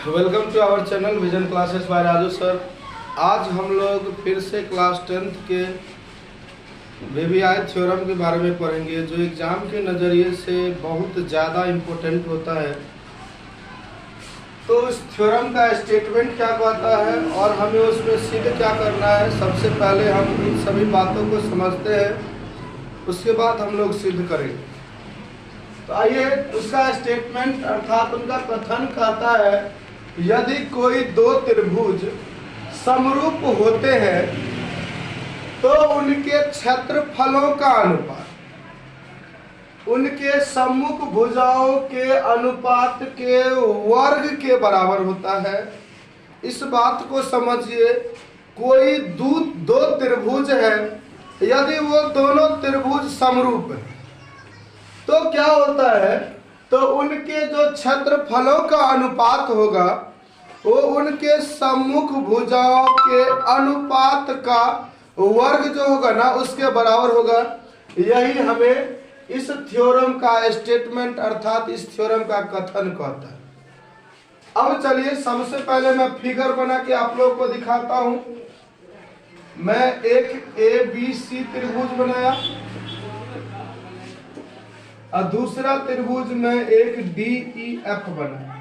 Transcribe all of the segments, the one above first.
Welcome to our channel Vision classes by Raju sir. आज हम लोग फिर से क्लास 10th के वीवीआई थ्योरम के बारे में पढ़ेंगे, जो एग्ज़ाम के नज़रिए से बहुत ज़्यादा इम्पोर्टेंट होता है। तो इस थ्योरम का स्टेटमेंट क्या कहता है और हमें उसमें सिद्ध क्या करना है, सबसे पहले हम इन सभी बातों को समझते हैं, उसके बाद हम लोग सिद्ध करेंगे। तो आइए, उसका स्टेटमेंट अर्थात उनका कथन कहता है, यदि कोई दो त्रिभुज समरूप होते हैं तो उनके क्षेत्रफलों का अनुपात उनके सम्मुख भुजाओं के अनुपात के वर्ग के बराबर होता है। इस बात को समझिए, कोई दो त्रिभुज है, यदि वो दोनों त्रिभुज समरूप है तो क्या होता है, तो उनके जो क्षेत्रफलों का अनुपात होगा वो उनके सम्मुख भुजाओं के अनुपात का वर्ग जो होगा ना, उसके बराबर होगा। यही हमें इस थ्योरम का स्टेटमेंट अर्थात इस थ्योरम का कथन कहता है। अब चलिए, सबसे पहले मैं फिगर बना के आप लोगों को दिखाता हूं। मैं एक ABC त्रिभुज बनाया और दूसरा त्रिभुज में एक DEF बना।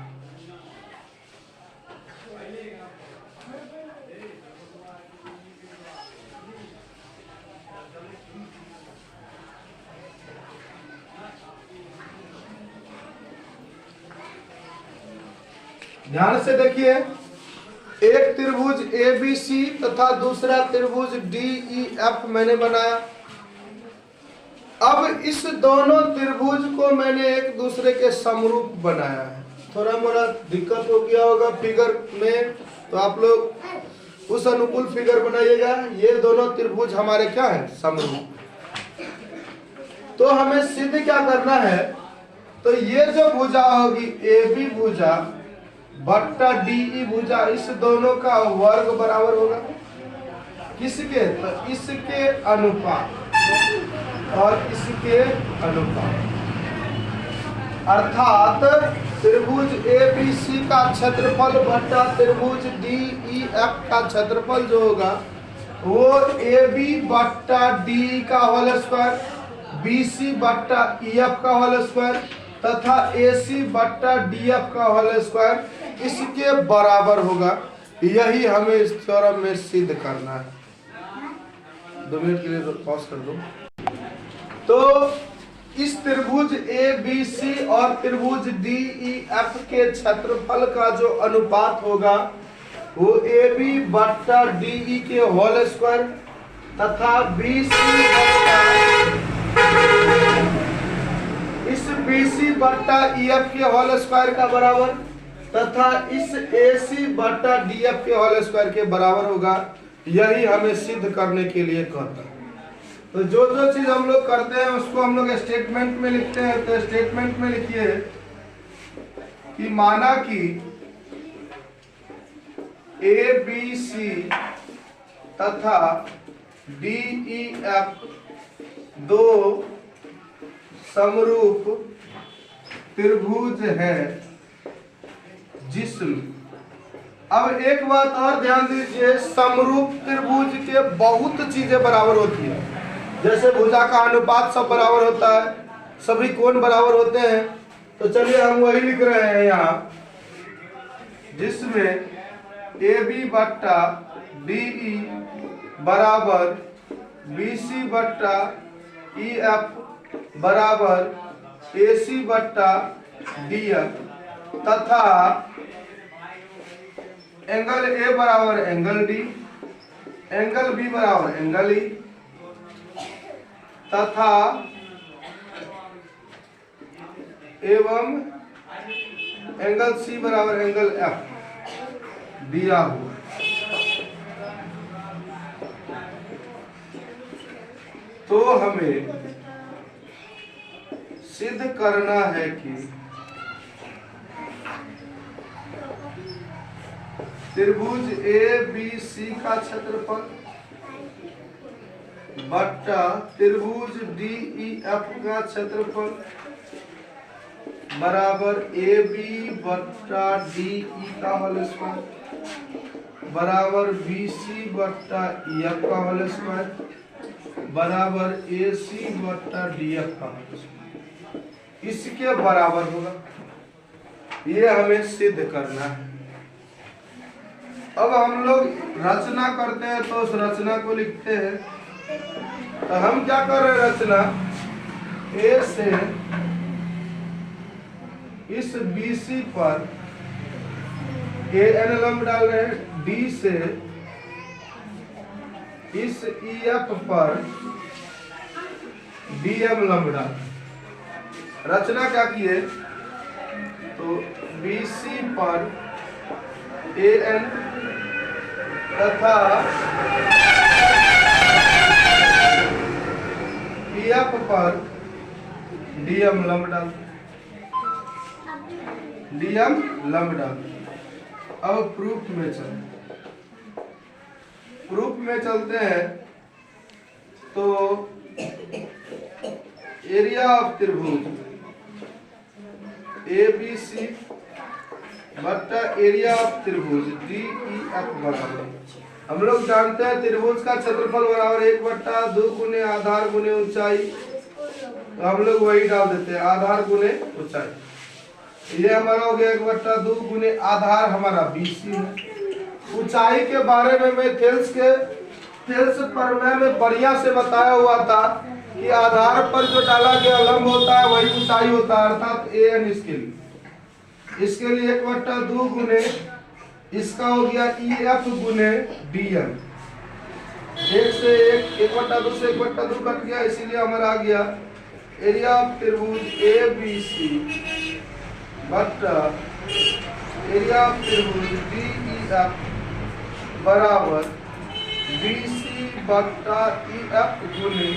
ध्यान से देखिए, एक त्रिभुज ABC तथा दूसरा त्रिभुज DEF मैंने बनाया। अब इस दोनों त्रिभुज को मैंने एक दूसरे के समरूप बनाया है। थोड़ा मोड़ा दिक्कत हो गया होगा फिगर में, तो आप लोग उस अनुकूल फिगर बनाइएगा। ये दोनों त्रिभुज हमारे क्या है, समरूप। तो हमें सिद्ध क्या करना है, तो ये जो भुजा होगी AB भुजा बट्टा DE भुजा, इस दोनों का वर्ग बराबर होगा किसके, तो इसके अनुपात और इसके अनुपात। अर्थात त्रिभुज ABC का क्षेत्रफल बट्टा त्रिभुज DEF का क्षेत्रफल जो होगा वो AB बट्टा DE का होल स्क्वायर, BC बट्टा EF का होल स्क्वायर तथा AC बट्टा DF का होल स्क्वायर इसके बराबर होगा। यही हमें इस थ्योरम में सिद्ध करना है। 2 मिनट के लिए पॉज कर दो। तो इस त्रिभुज ABC और त्रिभुज DEF के क्षेत्रफल का जो अनुपात होगा वो AB बट्टा DE के होल स्क्वायर तथा इस BC बट्टा EF के होल स्क्वायर का बराबर तथा इस AC बट्टा DF के होल स्क्वायर के बराबर होगा। यही हमें सिद्ध करने के लिए कहता है। तो जो जो चीज हम लोग करते हैं उसको हम लोग स्टेटमेंट में लिखते हैं। तो स्टेटमेंट में लिखिए कि माना कि ABC तथा DEF दो समरूप त्रिभुज है जिसमें, अब एक बात और ध्यान दीजिए, समरूप त्रिभुज के बहुत चीजें बराबर होती है। जैसे भुजा का अनुपात सब बराबर होता है, सभी कोण बराबर होते हैं। तो चलिए हम वही लिख रहे हैं यहाँ, जिसमें AB बट्टा DE बराबर BC बट्टा EF बराबर AC बट्टा DF तथा एंगल A बराबर एंगल D, एंगल B बराबर एंगल E तथा एवं एंगल C बराबर एंगल F दिया हुआ। तो हमें सिद्ध करना है कि त्रिभुज ABC का क्षेत्रफल बट्टा त्रिभुज DEF का क्षेत्रफल बराबर ए बी बट्टा डी ई का होल स्क्वायर बराबर बी सी बट्टा एफ का होल स्क्वायर बराबर ए सी बट्टा डी एफ का होल स्क्वायर इसके बराबर होगा। ये हमें सिद्ध करना है। अब हम लोग रचना करते हैं तो उस रचना को लिखते हैं। तो हम क्या कर रहे हैं, रचना ए से इस BC पर ए एन लंब डाल रहे हैं, डी से इस EF पर DM लंब डाल रहे हैं। रचना क्या किए, तो BC पर AN तथा EF पर DM लंब डाल DM लंब डाल। अब प्रूफ में चलते हैं। तो एरिया ऑफ त्रिभुज ABC बट्टा एरिया ऑफ त्रिभुज DEF बराबर, हम लोग जानते हैं त्रिभुज का क्षेत्रफल बराबर 1/2 गुने आधार गुने ऊंचाई। तो हम लोग वही डाल देते हैं, आधार गुने ऊंचाई। ये हमारा हो गया 1/2 गुने आधार हमारा BC है। ऊंचाई के बारे में मैं थेल्स प्रमेय में बढ़िया से बताया हुआ था कि आधार पर जो डाला गया लंब होता है वही ऊंचाई होता है, अर्थात AN इसके लिए 1/2 गुने इसका हो गया EF गुने DM। 1 से 1/2 से 1/2 कट गया, इसीलिए हमारा आ गया एरिया ऑफ त्रिभुज ABC बट्टा एरिया ऑफ त्रिभुज DEF बराबर BC बट्टा EF गुने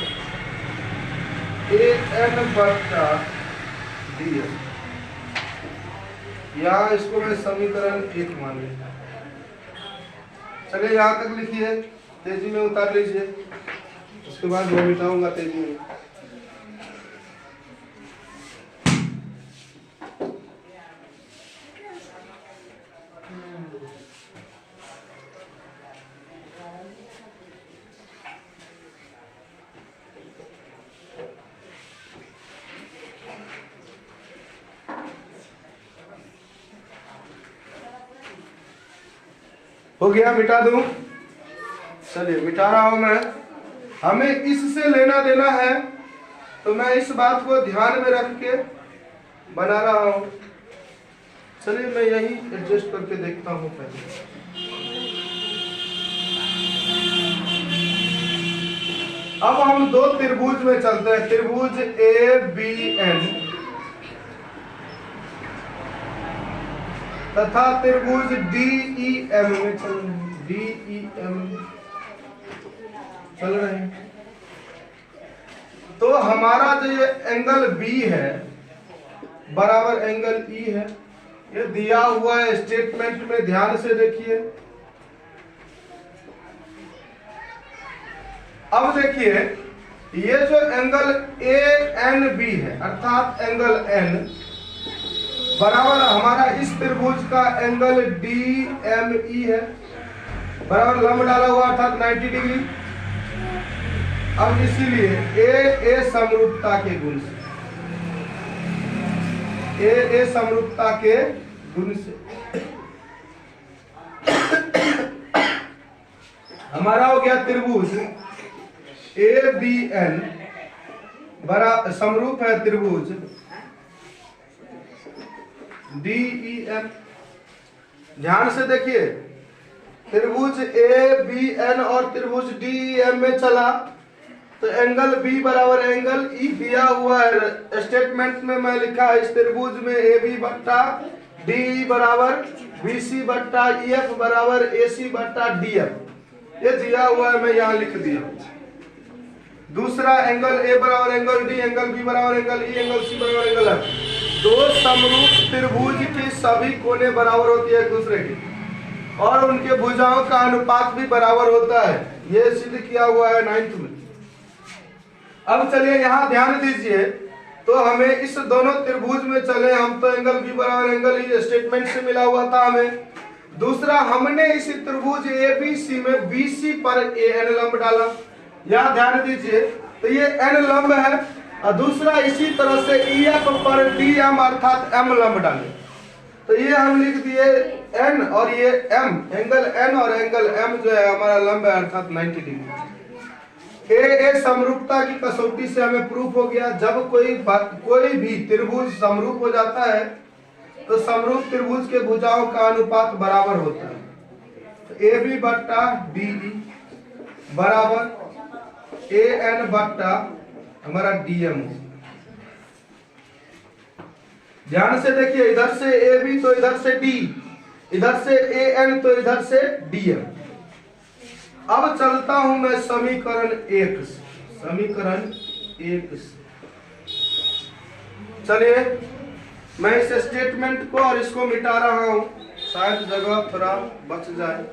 AN बट्टा DM। यहाँ इसको मैं समीकरण 1 मान लेता। चलिए यहाँ तक लिखिए, तेजी में उतार लीजिए, उसके बाद मैं मिटाऊंगा तेजी में। हो गया, मिटा दूं? चलिए मिटा रहा हूं मैं। हमें इससे लेना देना है, तो मैं इस बात को ध्यान में रख के बना रहा हूं। चलिए मैं यही एडजस्ट करके देखता हूं पहले। अब हम दो त्रिभुज में चलते हैं, त्रिभुज ABN तथा त्रिभुज DEM में चल रहे हैं। तो हमारा जो ये एंगल B है बराबर एंगल E है, ये दिया हुआ है स्टेटमेंट में, ध्यान से देखिए। अब देखिए ये जो एंगल ANB है अर्थात एंगल N बराबर हमारा इस त्रिभुज का एंगल DME है, बराबर लंब डाला हुआ अर्थात 90 डिग्री। अब इसीलिए A समरूपता के गुण से, A समरूपता के गुण से हमारा हो गया त्रिभुज ABN बराबर समरूप है त्रिभुज DEM। ध्यान से देखिए, त्रिभुज ABN और त्रिभुज DEM में चला तो एंगल B बराबर एंगल E दिया हुआ है स्टेटमेंट में। मैं लिखा इस त्रिभुज में AB बट्टा DE बराबर BC बट्टा EF बराबर AC बट्टा DM, ये दिया हुआ है, मैं यहाँ लिख दिया। दूसरा एंगल A बराबर एंगल D, एंगल B बराबर एंगल E, एंगल C बराबर एंगल F। दो समरूप त्रिभुज की सभी कोने बराबर होती है एक दूसरे की, और उनके भुजाओं का अनुपात भी बराबर होता है, यह सिद्ध किया हुआ है 9th में। अब चलिए यहाँ ध्यान दीजिए, तो हमें इस दोनों त्रिभुज में चले हम, तो एंगल बी बराबर एंगल ई स्टेटमेंट से मिला हुआ था हमें। दूसरा, हमने इसी त्रिभुज एबीसी में बीसी पर ए एन लंब डाला, यहां ध्यान दीजिए, तो ये एन लंब है। और दूसरा, इसी तरह से ईएफ पर डी एम अर्थात एम लंब डाले, तो ये हम लिख दिए एन और ये एम, एंगल एन और एंगल एम जो है हमारा लंब है अर्थात 90 डिग्री। ए समरूपता की कसौटी से हमें प्रूफ हो गया, जब कोई भी त्रिभुज समरूप हो जाता है तो समरूप त्रिभुज के भुजाओं का अनुपात बराबर होता है। तो ए बी बट्टा डी बराबर ए एन बट्टा हमारा डीएम। ध्यान से देखिए, इधर से ए बी तो इधर से डी, इधर से ए एन तो इधर से डीएम। अब चलता हूं मैं समीकरण 1 से, समीकरण 1 से। चलिए मैं इस स्टेटमेंट को और इसको मिटा रहा हूं, शायद जगह थोड़ा बच जाए।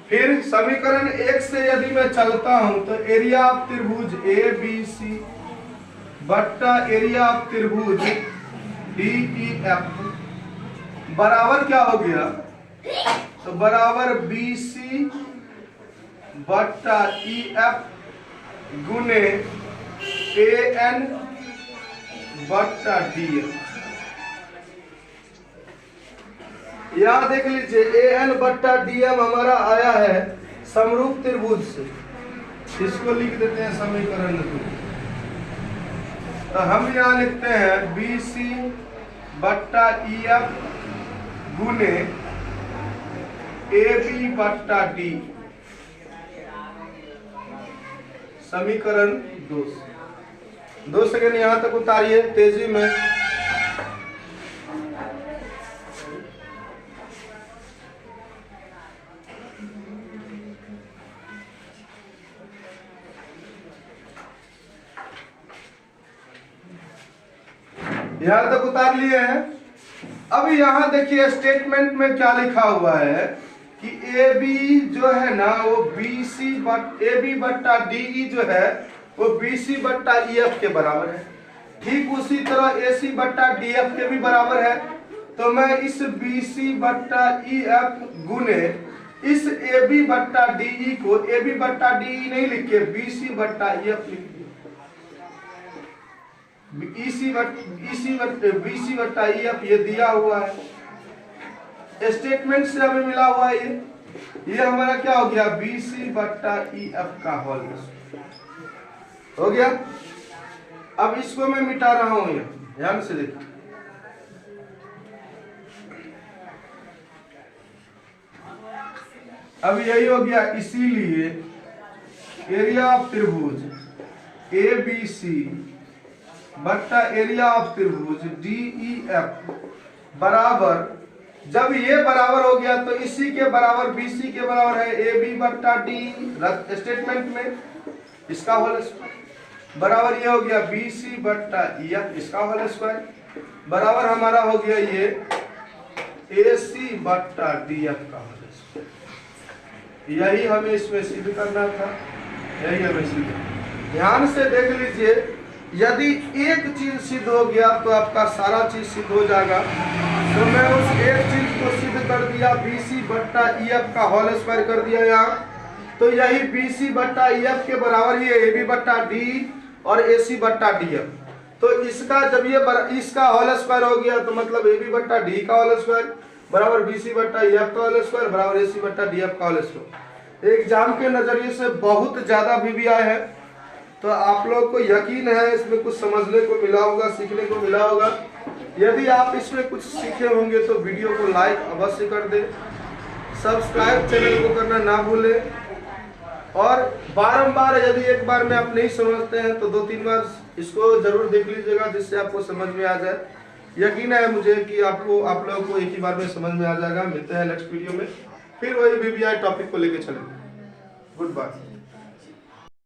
फिर समीकरण 1 से यदि मैं चलता हूं तो एरिया ऑफ त्रिभुज ए बी सी बट्टा एरिया ऑफ त्रिभुज डी ई एफ बराबर क्या हो गया, तो बराबर बी सी बट्टा ई एफ गुने ए एन बट्टा डी एफ। यहां देख लीजिए, ए एन बट्टा डी एम हमारा आया है समरूप त्रिभुज से, इसको लिख देते हैं समीकरण 2। तो हम यहां लिखते हैं बी सी बट्टा ई एफ गुने ए बी बट्टा डी, समीकरण 2 सेकेंड यहां तक उतारिए तेजी में। यहां तक उतार लिए हैं। अब यहां देखिए स्टेटमेंट में क्या लिखा हुआ है कि ए बी जो है ना वो बी सी ए बी बट्टा डी ई जो है वो बी सी बट्टा ई एफ के बराबर है। ठीक उसी तरह ए सी बट्टा डी एफ के भी बराबर है। तो मैं इस बी सी बट्टा ई एफ गुने इस ए बी बट्टा डी ई को ए बी बट्टा डी ई नहीं लिख के बी सी बट्टा ई एफ लिख बीसी बट्टा ई एफ ये दिया हुआ है, स्टेटमेंट से हमें मिला हुआ है। ये हमारा क्या हो गया, बीसी बट्टा ई एफ का होल हो गया। अब इसको मैं मिटा रहा हूं, ये ध्यान से देखिए। अब यही हो गया, इसीलिए एरिया ऑफ त्रिभुज ए बी सी बट्टा एरिया ऑफ त्रिभुज डी ई एफ बराबर, जब ये बराबर हो गया तो इसी के बराबर बीसी के बराबर है ए बी बट्टा डी, स्टेटमेंट में इसका होल स्क्वायर बराबर ये हो गया बीसी बट्टा ई एफ, इसका होल स्क्वायर बराबर हमारा हो गया ये ए सी बट्टा डी एफ का होल स्क्वायर। यही हमें इसमें सिद्ध करना था, यही हमें सिद्ध। ध्यान से देख लीजिए, यदि एक चीज सिद्ध हो गया तो आपका सारा चीज सिद्ध हो जाएगा। तो मैं उस एक चीज को सिद्ध कर दिया, बीसी बट्टा ई एफ का होल स्क्वायर कर दिया यहाँ। तो यही बीसी बट्टा ई एफ के बराबर ही है ए बी बट्टा डी और ए सी बट्टा डी एफ। तो इसका जब ये इसका होल स्क्वायर हो गया तो मतलब ए बी बट्टा डी का होल स्क्वायर बराबर बीसी बट्टा ई एफ का होल स्क्वायर बराबर ए सी बट्टा डी एफ का होल स्क्वायर। एग्जाम के नजरिए से बहुत ज्यादा भी आए हैं, तो आप लोग को यकीन है इसमें कुछ समझने को मिला होगा, सीखने को मिला होगा। यदि आप इसमें कुछ सीखे होंगे तो वीडियो को लाइक अवश्य कर दें, सब्सक्राइब चैनल को करना ना भूलें, और बारंबार यदि एक बार में आप नहीं समझते हैं तो 2-3 बार इसको जरूर देख लीजिएगा, जिससे आपको समझ में आ जाए। यकीन है मुझे कि आप लोगों को एक ही बार में समझ में आ जाएगा। मिलते हैं नेक्स्ट वीडियो में, फिर वही बीबीआई टॉपिक को लेकर चलेंगे। Good bye.